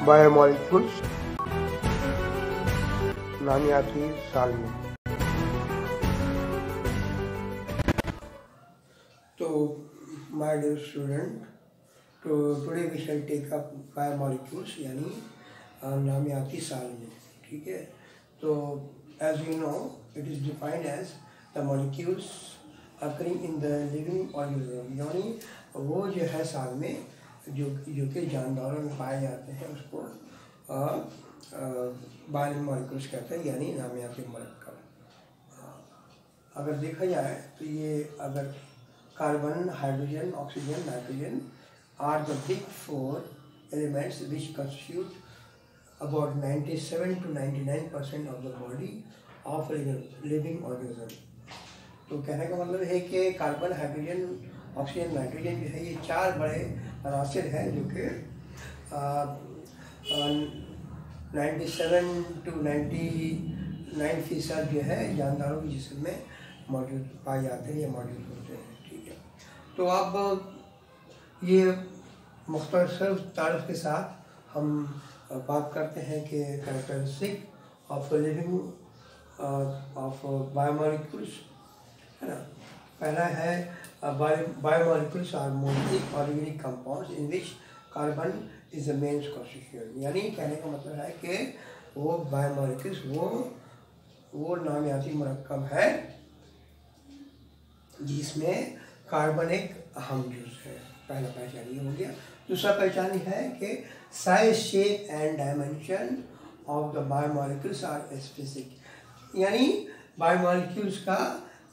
Biomolecules नामियाती साल में। तो माय डियर स्टूडेंट, तो today we shall take up biomolecules यानी नामियाती साल में। ठीक है, तो as you know it is defined as the molecules occurring in the living organism, यानी वो जो है साल में जो कि जानदारों में पाए जाते हैं उसको बायोमॉलिक्यूल्स कहते हैं, यानी नामियाती मरकब। अगर देखा जाए तो ये अगर carbon, hydrogen, oxygen, nitrogen are the big four elements which constitute about 97 to 99% of the body of living organism। तो कहने का मतलब है कि कार्बन, हाइड्रोजन, ऑक्सीजन, नाइट्रोजन जो है ये चार बड़े अनासिर हैं जो कि 97 to 99% जो है जानदारों के जिस्म में मौजूद पाए जाते हैं या मौजूद होते हैं। ठीक है, तो अब ये मुख्तसर तारीफ के साथ हम बात करते हैं कि characteristic of living of biomolecules है ना। पहला है biomolecules are mostly organic compounds in which carbon is the main constituent, यानी कहने का मतलब है कि वो बायोमॉलिक्यूल्स वो नामियाती मरकब है जिसमें कार्बन एक अहम जुज़ है। पहला पहचान ये हो गया। दूसरा पहचान है कि size, shape and dimension of the biomolecules are specific, यानी बायोमॉलिक्यूल्स का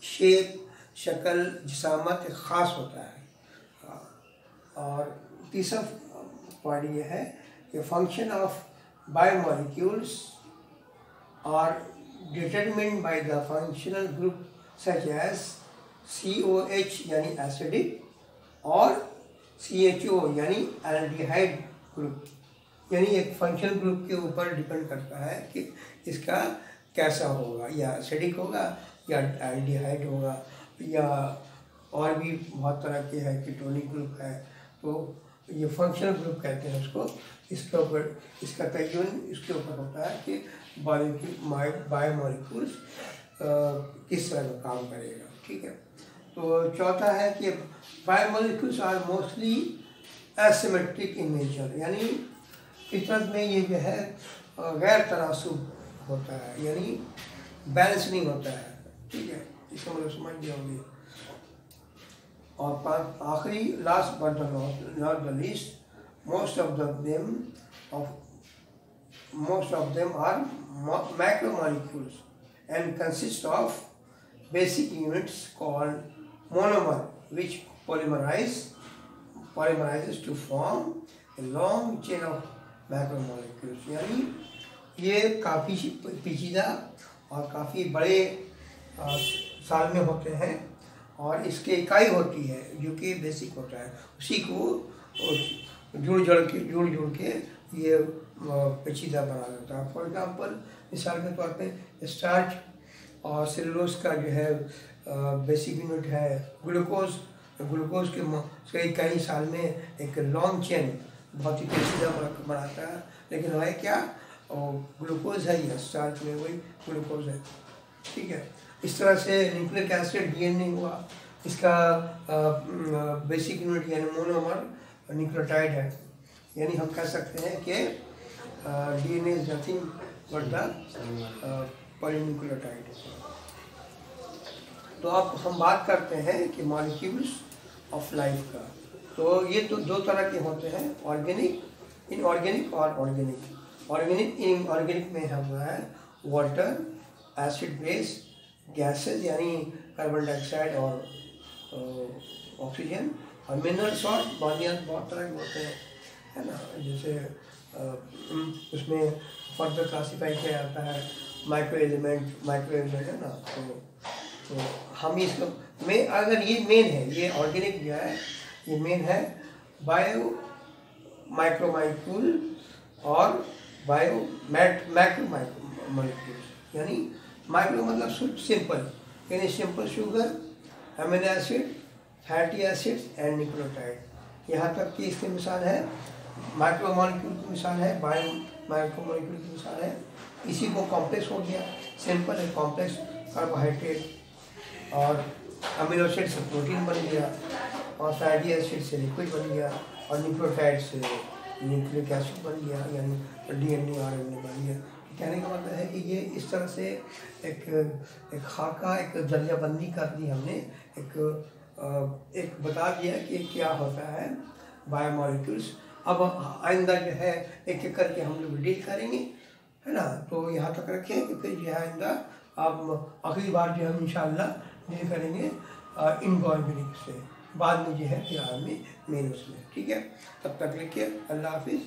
शेप, शक्ल, जिसामत ख़ास होता है। और तीसरा पॉइंट ये है कि function of biomolecules are determined by the functional group such as COH यानी एसिडिक और CHO यानी एल्डिहाइड ग्रुप, यानी एक फंक्शनल ग्रुप के ऊपर डिपेंड करता है कि इसका कैसा होगा, या एसिडिक होगा या एल्डिहाइड होगा या और भी बहुत तरह के है, कीटोनिक ग्रुप है। तो ये फंक्शनल ग्रुप कहते हैं उसको। इसके ऊपर इसका तयन इसके ऊपर होता है कि बायोमॉलिक्यूल्स किस तरह का काम करेगा। ठीक है, तो चौथा है कि biomolecules are mostly asymmetric in nature, यानी फितरत में ये जो है गैर तनासुब होता है, यानी बैलेंस नहीं होता है। ठीक है, इसका मतलब समझ गए होंगे। और आखिरी last but not the least, most of them are macromolecules and consist of basic units called monomer which polymerizes to form a long chain of macromolecules, यानी ये काफ़ी पेचीदा और काफ़ी बड़े साल में होते हैं और इसके इकाई होती है जो कि बेसिक होता है, उसी को जुड़ के ये पेचीदा बना देता है। फॉर एग्जांपल मिसाल के तौर पे स्टार्च और सेलुलोज का जो है बेसिक यूनिट है ग्लूकोज के कई साल में एक लॉन्ग चेन बहुत ही पेचीदा बनाता है, लेकिन है क्या ग्लूकोज है या स्टार्च में वही ग्लूकोज है। ठीक है, इस तरह से न्यूक्लिक एसिड DNA हुआ, इसका बेसिक यूनिट यानी मोनोमर न्यूक्लियोटाइड है, यानी हम कह सकते हैं कि DNA is nothing but the polynucleotide. तो अब हम बात करते हैं कि मॉलिक्यूल्स ऑफ लाइफ का। तो ये तो दो तरह के होते हैं, ऑर्गेनिक, इनऑर्गेनिक और ऑर्गेनिक। इनऑर्गेनिक में हुआ है वाटर, एसिड, बेस, गैसेस यानी कार्बन डाइऑक्साइड और ऑक्सीजन, और मिनरल सॉल्ट बहुत तरह के होते हैं, है ना। जैसे उसमें फर्दर क्लासीफाई किया जाता है माइक्रो एलिमेंट है ना। तो हम इसको में अगर ये मेन है, ये ऑर्गेनिक जो है ये मेन है बायो माइक्रोमॉलिक्यूल और बायो मैक्रोमॉलिक्यूल्स, यानी माइक्रो मतलब सिंपल, यानी simple sugar, amino acid, fatty acids and nucleotide. यहाँ तक कि इसकी मिसाल है माइक्रो मॉलिक्यूल की मिसाल है, बायो माइक्रो मॉलिक्यूल की मिसाल है। इसी को कॉम्प्लेक्स हो गया, सिंपल है कॉम्प्लेक्स, कार्बोहाइड्रेट और अमीनो एसिड से प्रोटीन बन गया, और फैटी एसिड से लिक्विड बन गया, और न्यूक्लियोटाइड से न्यूक्लिक एसिड बन गया, यानी डीएनए आरएनए बन गया। कहने का मतलब है कि ये इस तरह से एक खाका, एक दर्जाबंदी कर दी हमने, एक बता दिया कि क्या होता है बायोमॉलिक्यूल्स। अब आइंदा जो है एक एक करके हम लोग डील करेंगे, है ना। तो यहाँ तक रखें कि फिर जो है आइंदा अब अगली बार जो हम इंशाअल्लाह डील करेंगे इनऑर्गेनिक से, बाद में जो है फिर आदमी मेन उसमें। ठीक है, तब तक लिखिए, अल्लाह हाफिज़।